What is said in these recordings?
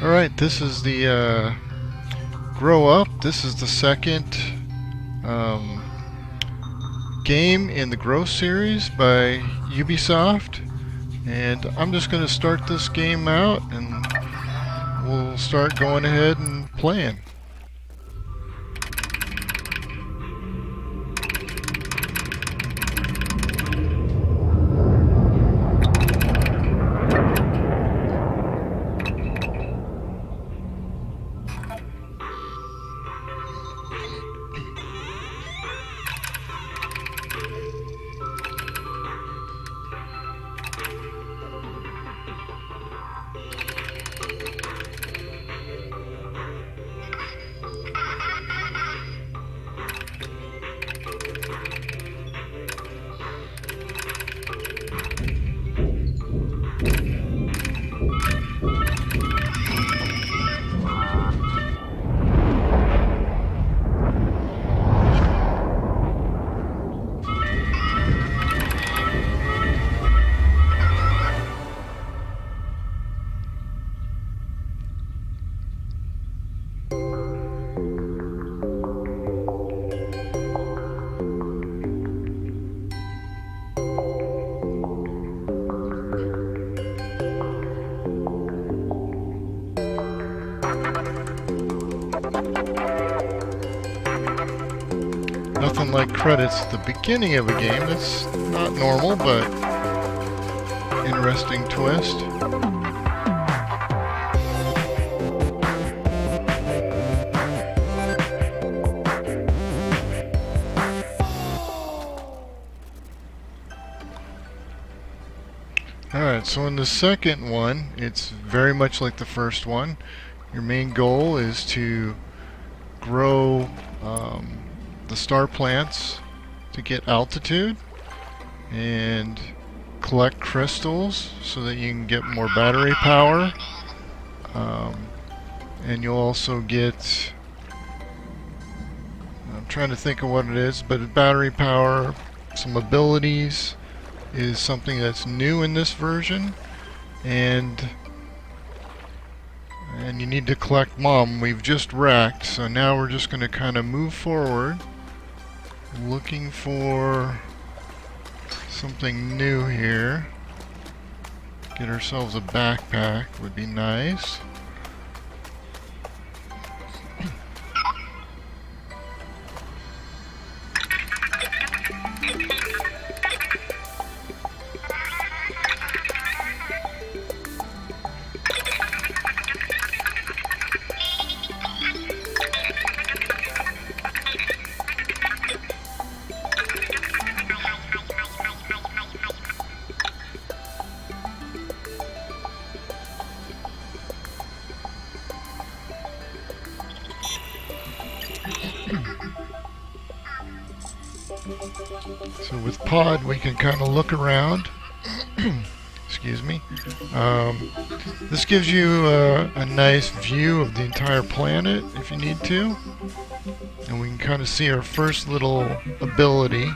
Alright, this is the Grow Up. This is the second um, game in the Grow series by Ubisoft. And I'm just going to start this game out and we'll start going ahead and playing. Nothing like credits at the beginning of a game. That's not normal, but interesting twist. Alright, so in the second one, it's very much like the first one. Your main goal is to grow the star plants to get altitude and collect crystals so that you can get more battery power, and you'll also get, I'm trying to think of what it is, but battery power, some abilities is something that's new in this version, and you need to collect Mom. We've just wrecked, so now we're just going to kind of move forward looking for something new here. Get ourselves a backpack would be nice. So with Pod, we can kind of look around. Excuse me. This gives you a nice view of the entire planet if you need to. And we can kind of see our first little ability.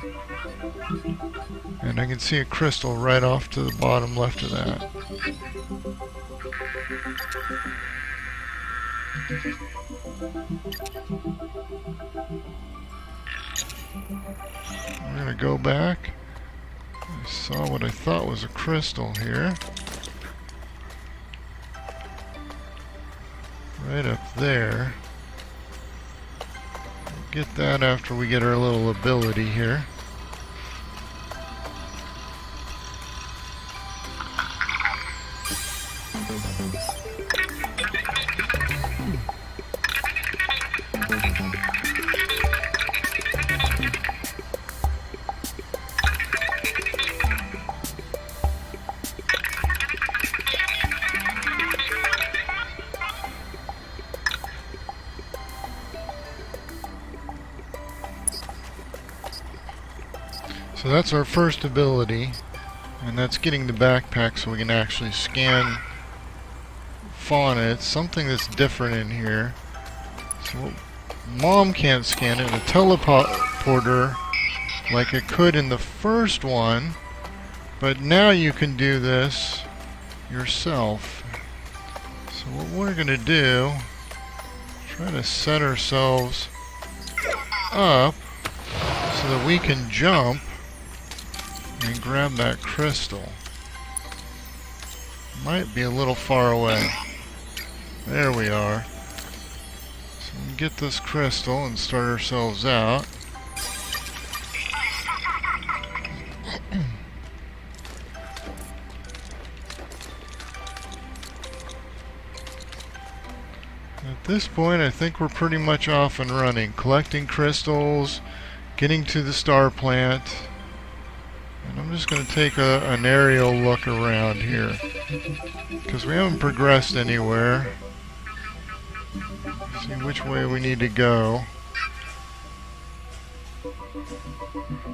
And I can see a crystal right off to the bottom left of that. We're going to go back. I saw what I thought was a crystal here. Right up there. We'll get that after we get our little ability here. So that's our first ability, and that's getting the backpack so we can actually scan fauna. It's something that's different in here. So Mom can't scan it in a teleporter like it could in the first one, but now you can do this yourself. So what we're going to do, try to set ourselves up so that we can jump and grab that crystal. Might be a little far away. There we are. So we can get this crystal and start ourselves out. At this point, I think we're pretty much off and running. Collecting crystals, getting to the star plant. And I'm just going to take an aerial look around here, because we haven't progressed anywhere. See which way we need to go.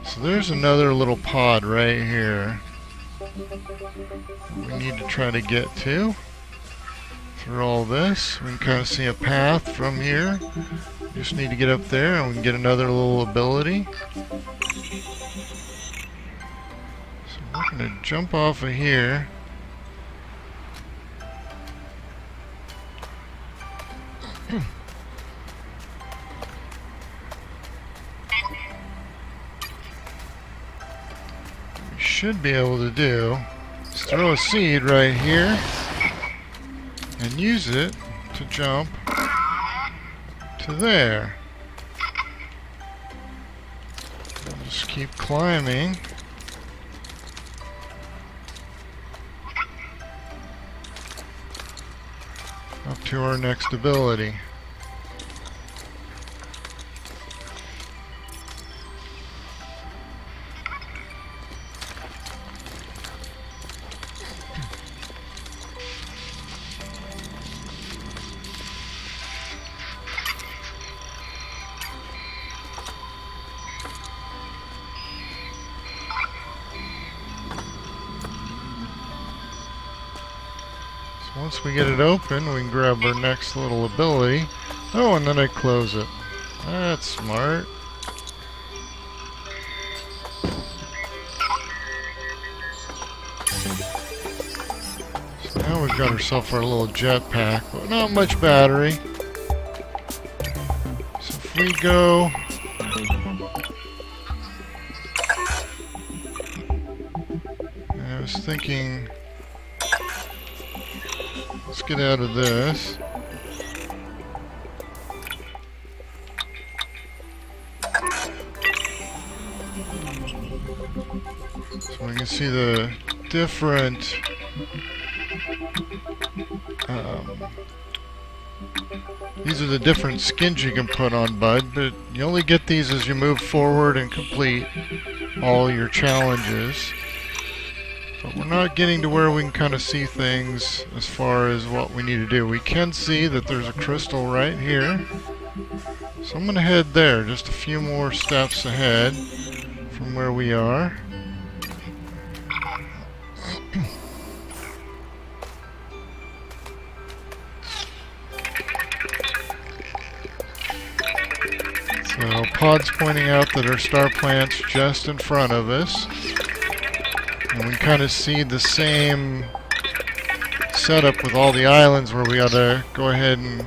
So there's another little pod right here we need to try to get to. Through all this, we can kind of see a path from here. Just need to get up there and we can get another little ability. So we're going to jump off of here. We should be able to do is throw a seed right here and use it to jump to there. We'll just keep climbing. Up to our next ability. Once we get it open, we can grab our next little ability. Oh, and then I close it. That's smart. So now we've got ourselves our little jetpack, but not much battery. So if we go... I was thinking... Let's get out of this. So we can see the different these are the different skins you can put on Bud, but you only get these as you move forward and complete all your challenges. But we're not getting to where we can kind of see things as far as what we need to do. We can see that there's a crystal right here. So I'm going to head there, just a few more steps ahead from where we are. So Pod's pointing out that our star plant's just in front of us. And we kind of see the same setup with all the islands where we ought to go ahead and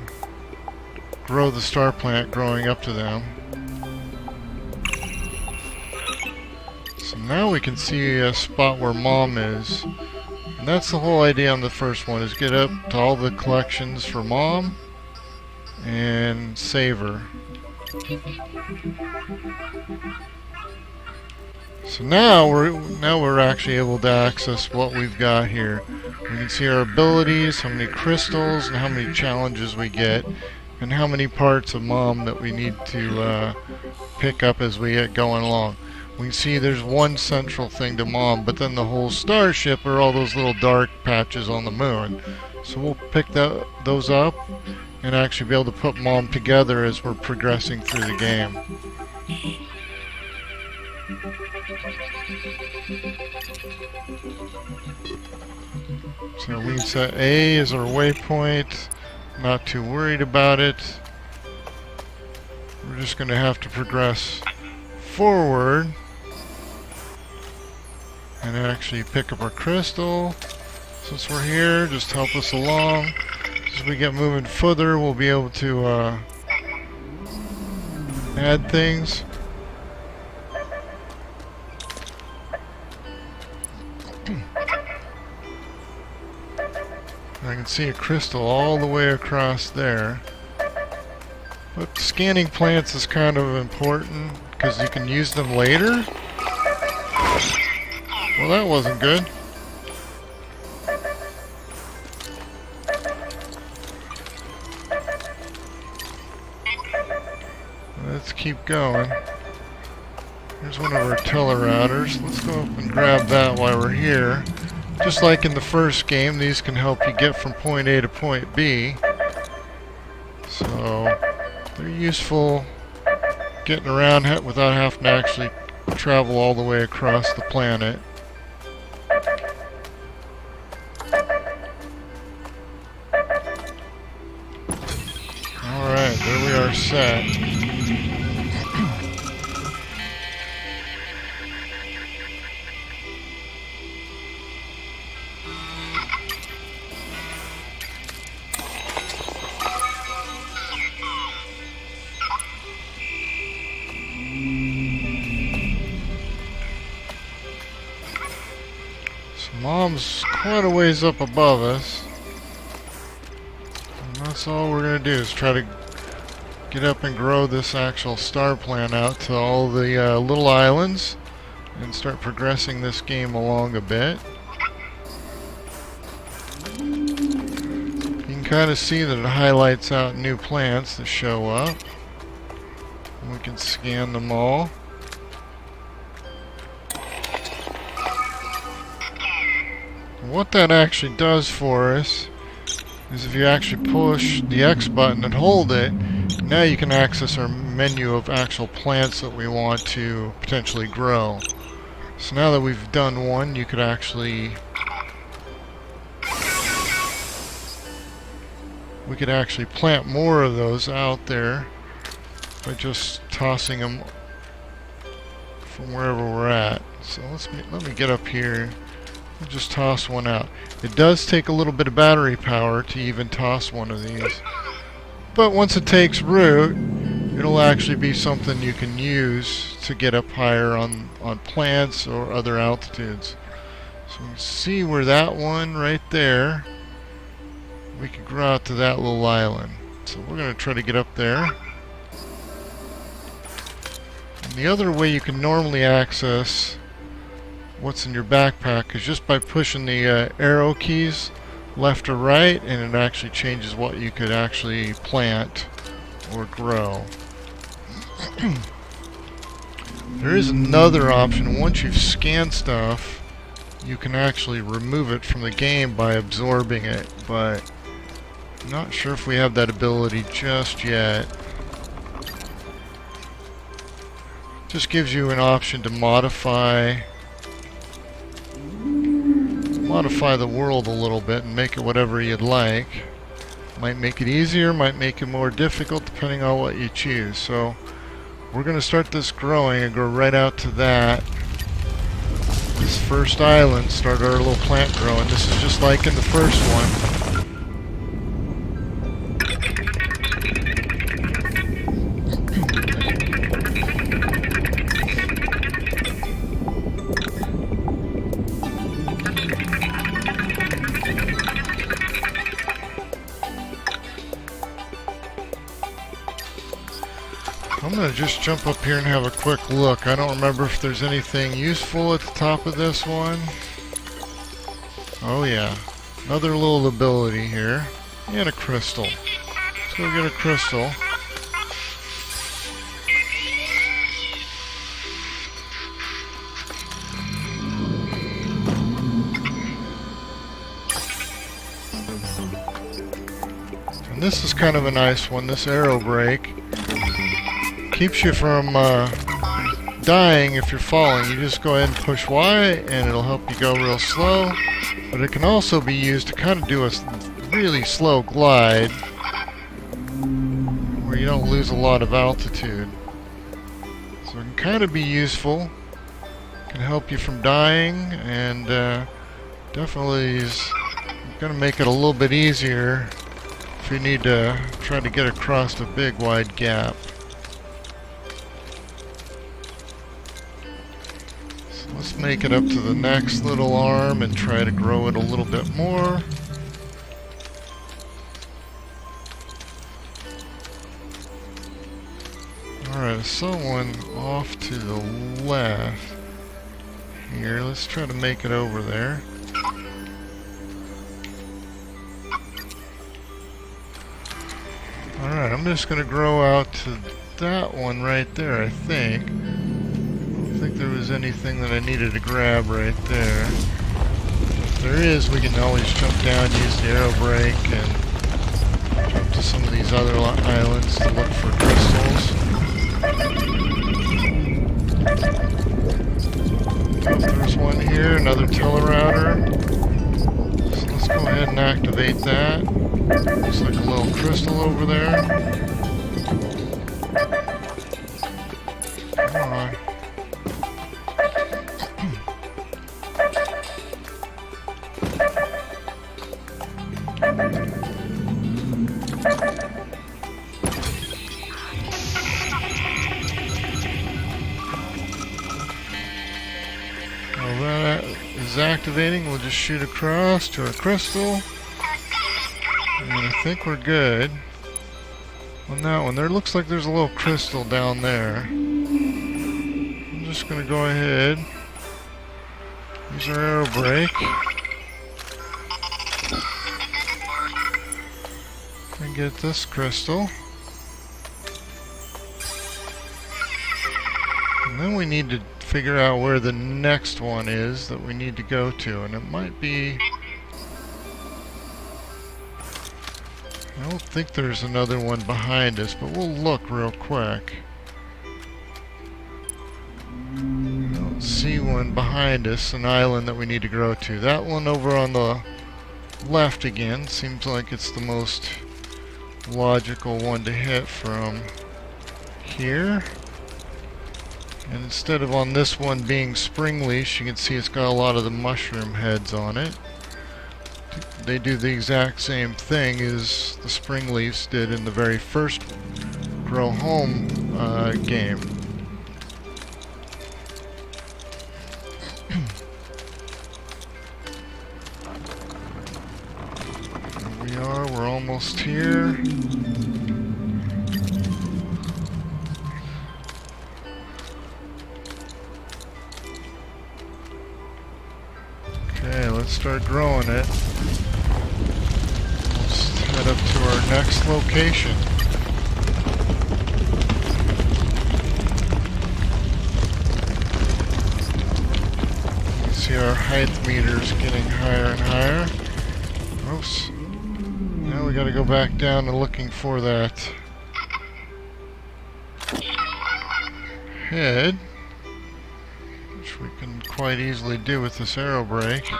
grow the star plant growing up to them. So now we can see a spot where Mom is. And that's the whole idea on the first one, is get up to all the collections for Mom and save her. So now we're actually able to access what we've got here. We can see our abilities, how many crystals, and how many challenges we get, and how many parts of Mom that we need to pick up as we get going along. We can see there's one central thing to Mom, but then the whole starship are all those little dark patches on the moon. So we'll pick those up and actually be able to put Mom together as we're progressing through the game. So we can set A as our waypoint, not too worried about it. We're just going to have to progress forward and actually pick up our crystal. Since we're here, just help us along. As we get moving further, we'll be able to add things. I can see a crystal all the way across there. But scanning plants is kind of important because you can use them later. Well, that wasn't good. Let's keep going. Here's one of our telerouters. Let's go up and grab that while we're here. Just like in the first game, these can help you get from point A to point B. So they're useful getting around without having to actually travel all the way across the planet. Alright, there we are set. Mom's quite a ways up above us. And that's all we're going to do is try to get up and grow this actual star plan out to all the little islands and start progressing this game along a bit. You can kind of see that it highlights out new plants that show up. And we can scan them all. What that actually does for us is if you actually push the X button and hold it, now you can access our menu of actual plants that we want to potentially grow. So now that we've done one, you could actually plant more of those out there by just tossing them from wherever we're at. So let me get up here. We'll just toss one out. It does take a little bit of battery power to even toss one of these. But once it takes root, it'll actually be something you can use to get up higher on plants or other altitudes. So you can see where that one right there, we can grow out to that little island. So we're going to try to get up there. And the other way you can normally access what's in your backpack is just by pushing the arrow keys left or right, and it actually changes what you could actually plant or grow. There is another option. Once you've scanned stuff, you can actually remove it from the game by absorbing it, but I'm not sure if we have that ability just yet. Just gives you an option to modify the world a little bit and make it whatever you'd like. Might make it easier, might make it more difficult depending on what you choose. So we're going to start this growing and go right out to this first island, start our little plant growing. This is just like in the first one. I'm going to just jump up here and have a quick look. I don't remember if there's anything useful at the top of this one. Oh yeah, another little ability here. And a crystal. Let's go get a crystal. And this is kind of a nice one, this arrow break. Keeps you from dying if you're falling. You just go ahead and push Y and it'll help you go real slow. But it can also be used to kind of do a really slow glide where you don't lose a lot of altitude. So it can kind of be useful. It can help you from dying, and definitely is going to make it a little bit easier if you need to try to get across a big wide gap. So let's make it up to the next little arm and try to grow it a little bit more. Alright, someone off to the left here. Let's try to make it over there. Alright, I'm just going to grow out to that one right there, I think. I don't think there was anything that I needed to grab right there. If there is, we can always jump down, use the arrow brake, and jump to some of these other islands to look for crystals. There's one here, another telerouter. So let's go ahead and activate that. Looks like a little crystal over there. Come on. Well, that is activating. We'll just shoot across to our crystal. And I think we're good. On that one, there looks like there's a little crystal down there. I'm just going to go ahead. Use our arrow brake. And get this crystal. And then we need to figure out where the next one is that we need to go to. And it might be... I don't think there's another one behind us, but we'll look real quick. I don't see one behind us, an island that we need to grow to. That one over on the left again seems like it's the most logical one to hit from here. And instead of on this one being spring leash, you can see it's got a lot of the mushroom heads on it. They do the exact same thing as the spring leaves did in the very first Grow Home game. Here we are, we're almost here. Okay, let's start growing it. Let's head up to our next location. You can see our height meters getting higher and higher. Oops. Now we gotta go back down to looking for that head, which we can quite easily do with this arrow brake.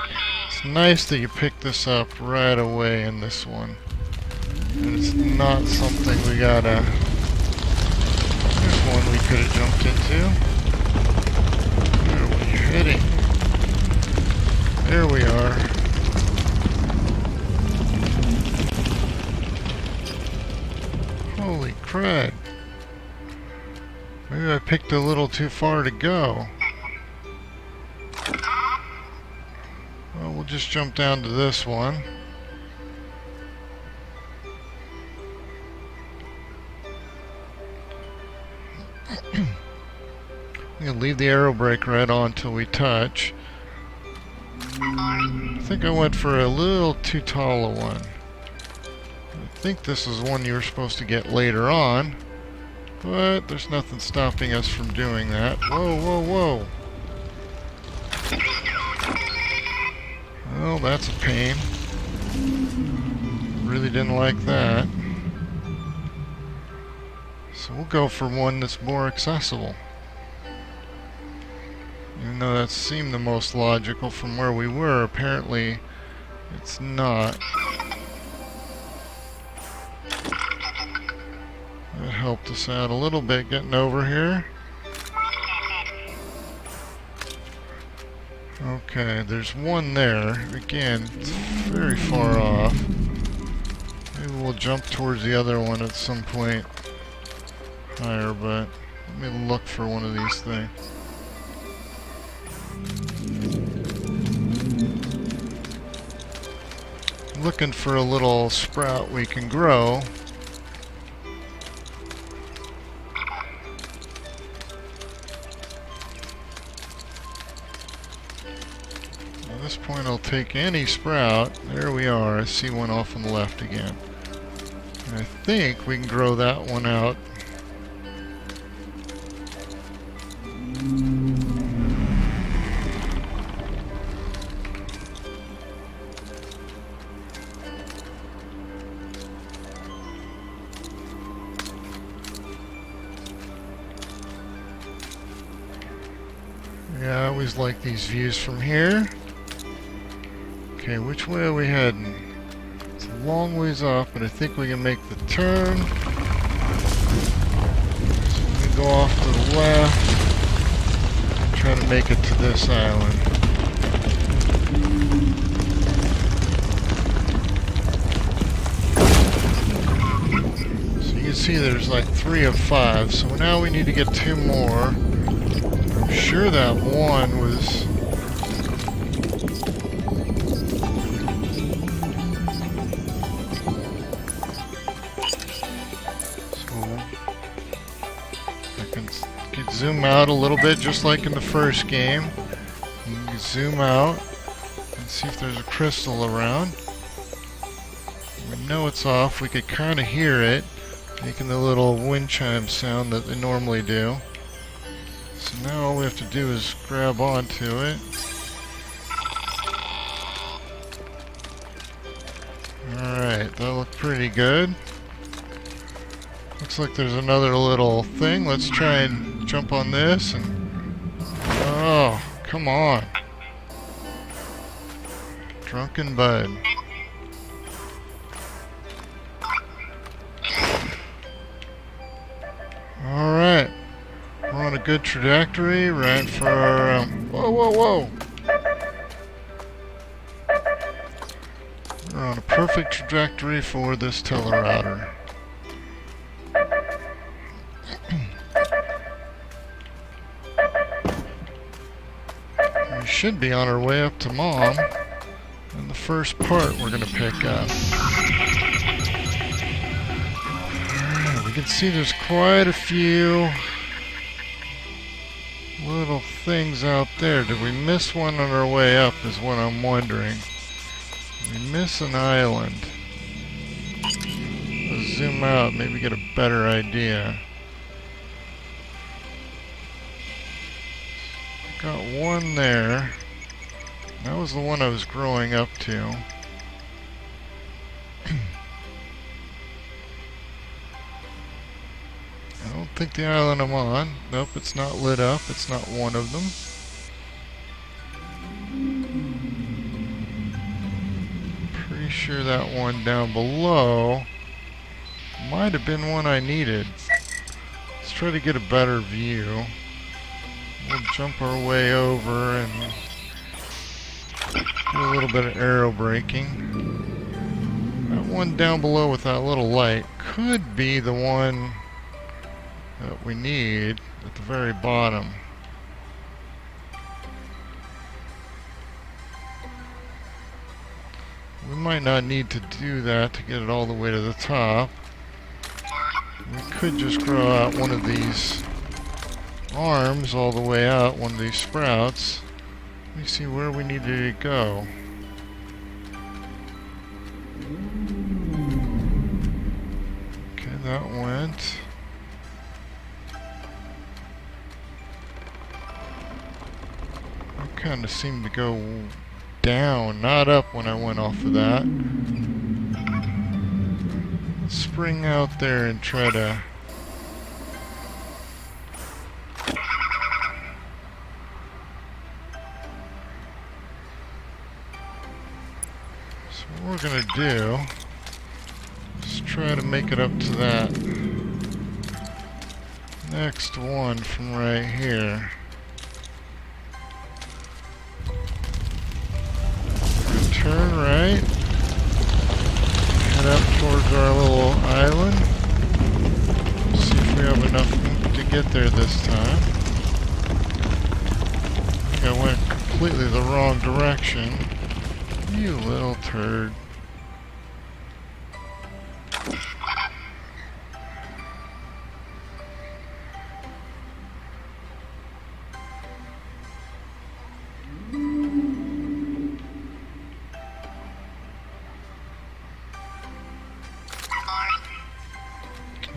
It's nice that you pick this up right away in this one. And it's not something we gotta... There's one we could have jumped into. Where are we heading? There we are. Holy crud. Maybe I picked a little too far to go. Well, we'll just jump down to this one. We'll leave the arrow brake right on till we touch. I think I went for a little too tall a one. I think this is one you were supposed to get later on, but there's nothing stopping us from doing that. Whoa, whoa, whoa. Well, that's a pain. Really didn't like that. So we'll go for one that's more accessible. Even though that seemed the most logical from where we were, apparently it's not. That helped us out a little bit getting over here. Okay, there's one there. Again, it's very far off. Maybe we'll jump towards the other one at some point higher, but let me look for one of these things. Looking for a little sprout we can grow. At this point I'll take any sprout. There we are. I see one off on the left again. And I think we can grow that one out. Yeah, I always like these views from here. Okay, which way are we heading? It's a long ways off, but I think we can make the turn. So we go off to the left. Try to make it to this island. So you can see there's like 3 of 5. So now we need to get 2 more. I'm sure that one was... Zoom out a little bit, just like in the first game. You can zoom out and see if there's a crystal around. We know it's off. We could kind of hear it, making the little wind chime sound that they normally do. So now all we have to do is grab onto it. Alright, that looked pretty good. Looks like there's another little thing. Let's try and jump on this and... Oh, come on. Drunken Bud. Alright. We're on a good trajectory, right for our... Whoa, whoa, whoa! We're on a perfect trajectory for this telerouter. We should be on our way up to Mom, and the first part we're going to pick up. Alright, we can see there's quite a few little things out there. Did we miss one on our way up is what I'm wondering. Did we miss an island? Let's zoom out, maybe get a better idea. Got one there. That was the one I was growing up to. I don't think the island I'm on. Nope, it's not lit up. It's not one of them. Pretty sure that one down below might have been one I needed. Let's try to get a better view. We'll jump our way over and do a little bit of arrow braking. That one down below with that little light could be the one that we need at the very bottom. We might not need to do that to get it all the way to the top. We could just grow out one of these arms all the way out, one of these sprouts. Let me see where we need to go. Okay, that went. That kind of seemed to go down, not up when I went off of that. Let's spring out there and try to... What we're gonna do is try to make it up to that next one from right here. Turn right, head up towards our little island. See if we have enough to get there this time. I think I went completely the wrong direction. You little turd.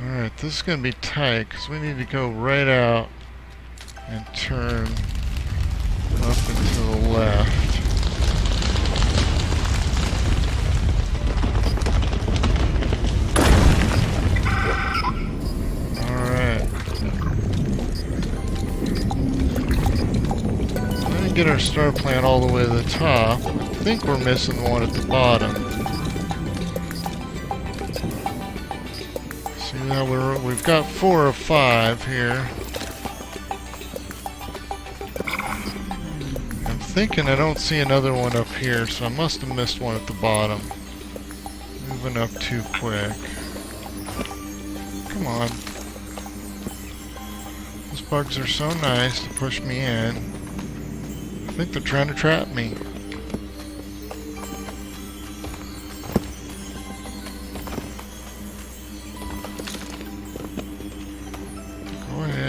Alright, this is going to be tight because we need to go right out and turn up and to the left. Alright. I'm going to get our star plant all the way to the top. I think we're missing one at the bottom. Now we've got 4 of 5 here. I'm thinking I don't see another one up here, so I must have missed one at the bottom. Moving up too quick. Come on. Those bugs are so nice to push me in. I think they're trying to trap me.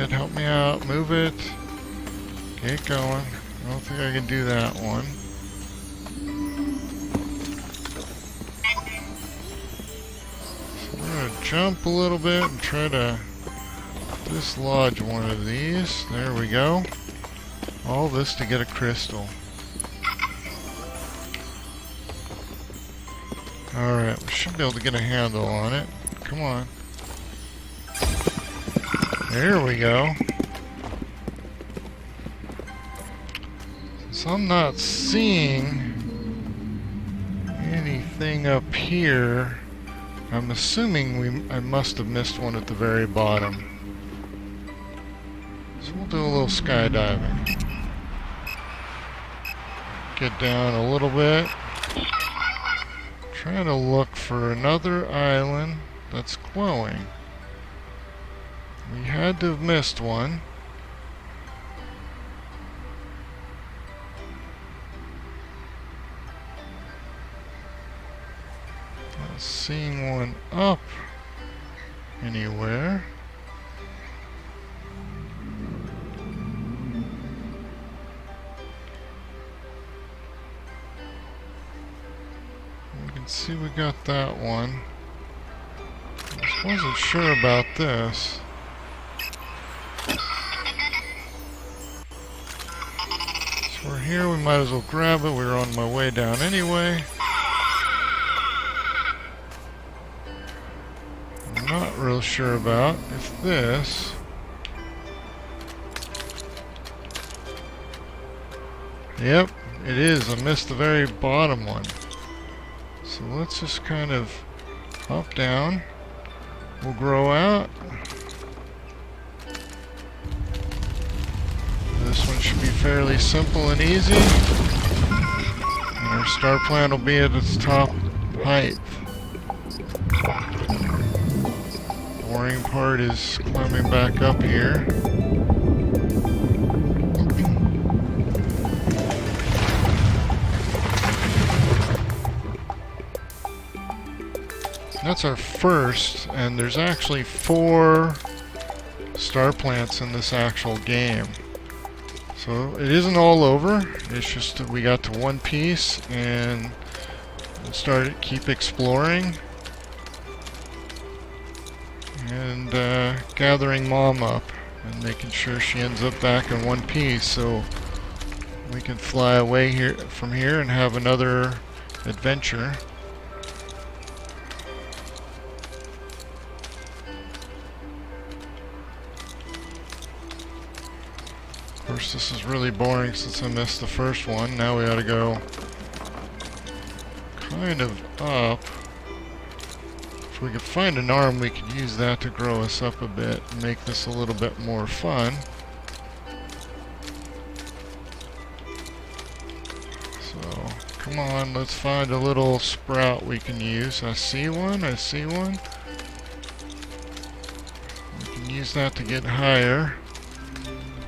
Help me out, move it, get going. I don't think I can do that one. So we're going to jump a little bit and try to dislodge one of these. There we go. All this to get a crystal. Alright, we should be able to get a handle on it. Come on. There we go. So I'm not seeing anything up here. I'm assuming I must have missed one at the very bottom. So we'll do a little skydiving. Get down a little bit. Trying to look for another island that's glowing. We had to have missed one. Not seeing one up anywhere. We can see we got that one. Just wasn't sure about this. We're here, we might as well grab it. We were on my way down anyway. I'm not real sure about if this... Yep, it is. I missed the very bottom one. So let's just kind of hop down. We'll grow out. This one should be fairly simple and easy. And our star plant will be at its top height. The boring part is climbing back up here. That's our first, and there's actually 4 star plants in this actual game. So it isn't all over, it's just that we got to one piece and we'll keep exploring and gathering Mom up and making sure she ends up back in one piece so we can fly away from here and have another adventure. Of course, this is really boring since I missed the first one. Now we ought to go kind of up. If we could find an arm, we could use that to grow us up a bit and make this a little bit more fun. So, come Come on, let's find a little sprout we can use. I see one, I see one. We can use that to get higher.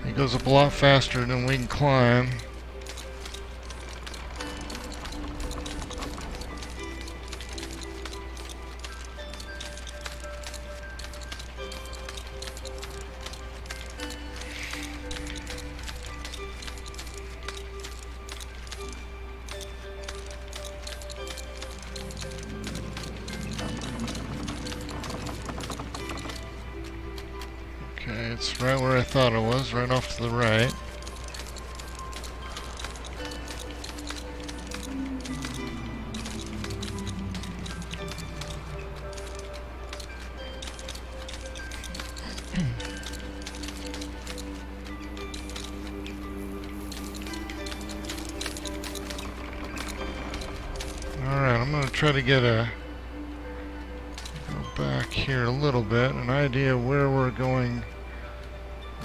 It goes up a lot faster than we can climb. Okay, it's right where I thought it was, right off to the right. Alright, I'm going to try to get go back here a little bit, an idea where we're going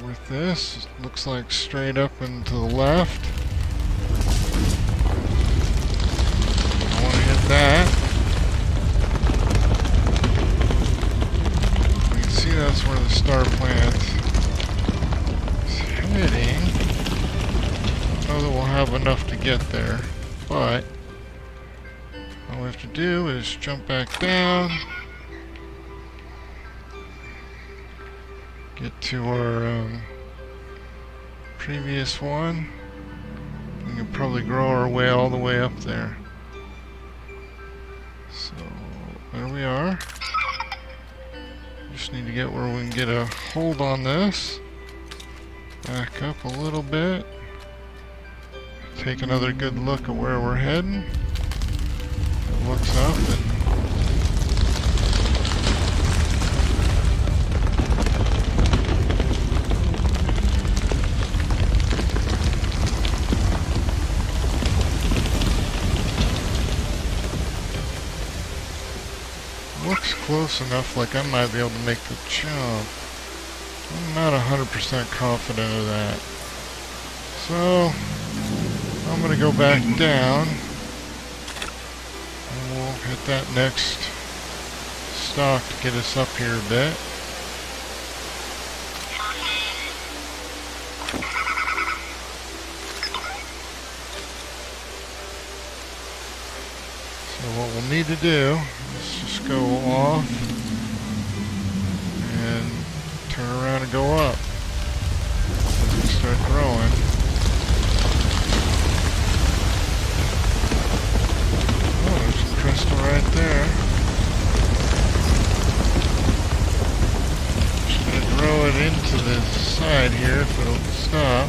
with this. It looks like straight up and to the left. I want to hit that. You can see that's where the star plant is heading. I don't know that we'll have enough to get there, but all we have to do is jump back down, get to our previous one. We can probably grow our way all the way up there. So there we are. Just need to get where we can get a hold on this. Back up a little bit. Take another good look at where we're heading. It looks up and looks close enough like I might be able to make the jump. I'm not 100% confident of that. So I'm going to go back down. And we'll hit that next stock to get us up here a bit. So what we'll need to do is just go off and turn around and go up. And start growing. Oh, there's a crystal right there. Just gonna grow it into the side here if it'll stop.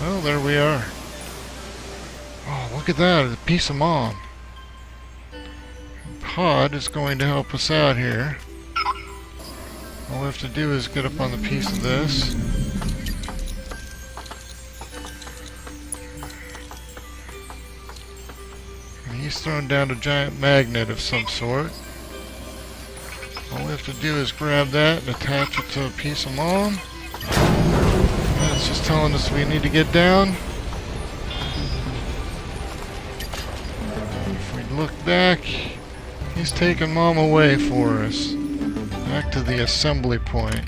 Oh, there we are. Oh, look at that, a piece of mom. Pod is going to help us out here. All we have to do is get up on the piece of this. And he's thrown down a giant magnet of some sort. All we have to do is grab that and attach it to a piece of mom. And it's just telling us we need to get down. If we look back, he's taking Mom away for us. Back to the assembly point.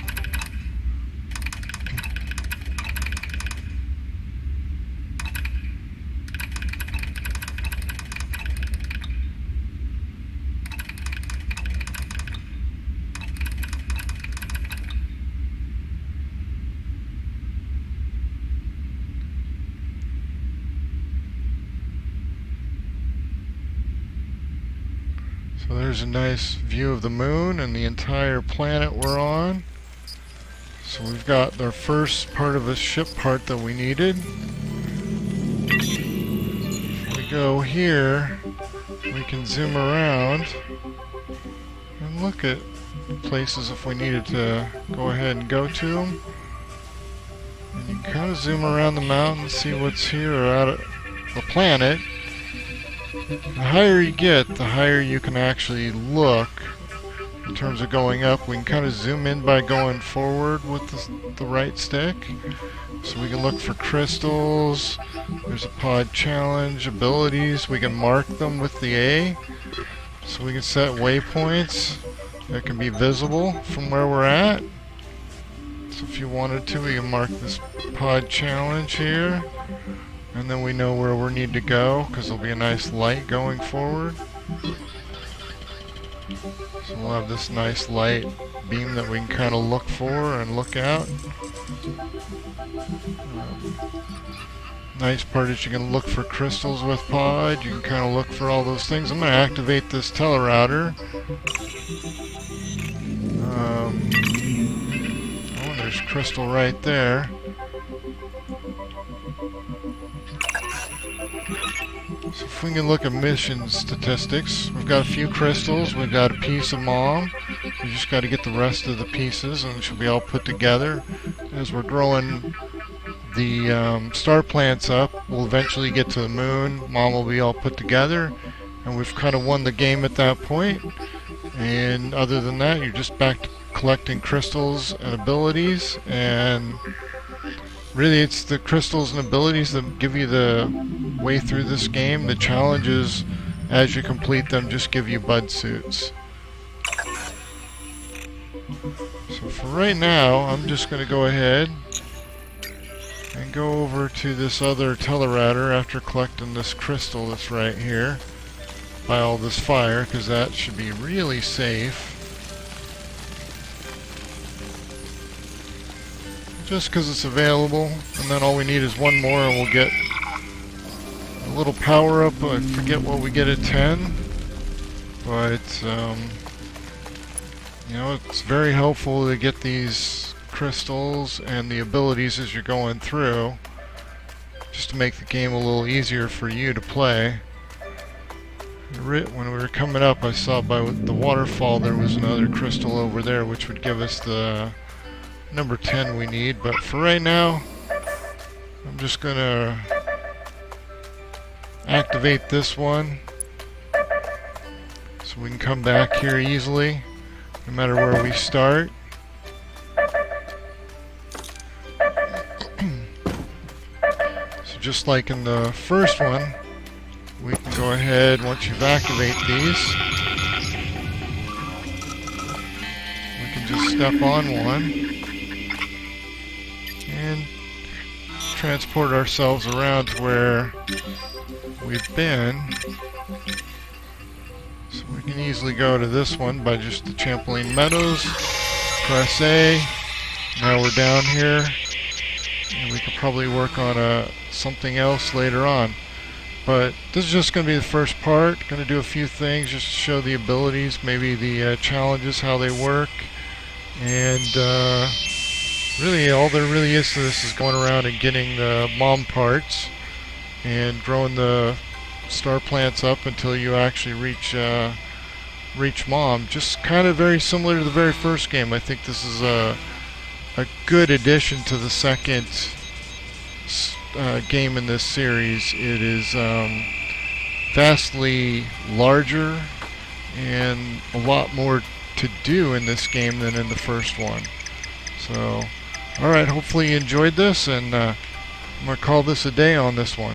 So there's a nice view of the moon and the entire planet we're on. So we've got our first part of the ship part that we needed. If we go here, we can zoom around and look at places if we needed to go ahead and go to them. And you can kind of zoom around the mountain and see what's here or out of the planet. The higher you get, the higher you can actually look in terms of going up. We can kind of zoom in by going forward with the right stick. So we can look for crystals. There's a pod challenge, abilities. We can mark them with the A. So we can set waypoints that can be visible from where we're at. So if you wanted to, we can mark this pod challenge here. And then we know where we need to go, because there'll be a nice light going forward. So we'll have this nice light beam that we can kind of look for and look out. Nice part is you can look for crystals with pod. You can kind of look for all those things. I'm going to activate this telerouter. Oh, there's crystal right there. So if we can look at mission statistics, we've got a few crystals, we've got a piece of Mom. We just got to get the rest of the pieces and it should be all put together. As we're growing the star plants up, we'll eventually get to the moon. Mom will be all put together, and we've kind of won the game at that point. And other than that, you're just back to collecting crystals and abilities, and really it's the crystals and abilities that give you the way through this game. The challenges, as you complete them, just give you bud suits. So for right now, I'm just going to go ahead and go over to this other telerouter after collecting this crystal that's right here by all this fire, because that should be really safe. Just because it's available, and then all we need is one more and we'll get a little power up. I forget what we get at 10, but you know, it's very helpful to get these crystals and the abilities as you're going through, just to make the game a little easier for you to play. When we were coming up, I saw by the waterfall there was another crystal over there, which would give us the number 10 we need. But for right now, I'm just gonna activate this one so we can come back here easily no matter where we start. So just like in the first one, we can go ahead, once you've activated these, we can just step on one and transport ourselves around to where we've been. So we can easily go to this one by just the Trampoline Meadows, press A. Now we're down here, and we could probably work on something else later on. But this is just going to be the first part. Going to do a few things just to show the abilities, maybe the challenges, how they work, and really all there really is to this is going around and getting the Mom parts and growing the star plants up until you actually reach Mom. Just kind of very similar to the very first game. I think this is a good addition to the second game in this series. It is vastly larger and a lot more to do in this game than in the first one. So, alright, hopefully you enjoyed this, and I'm going to call this a day on this one.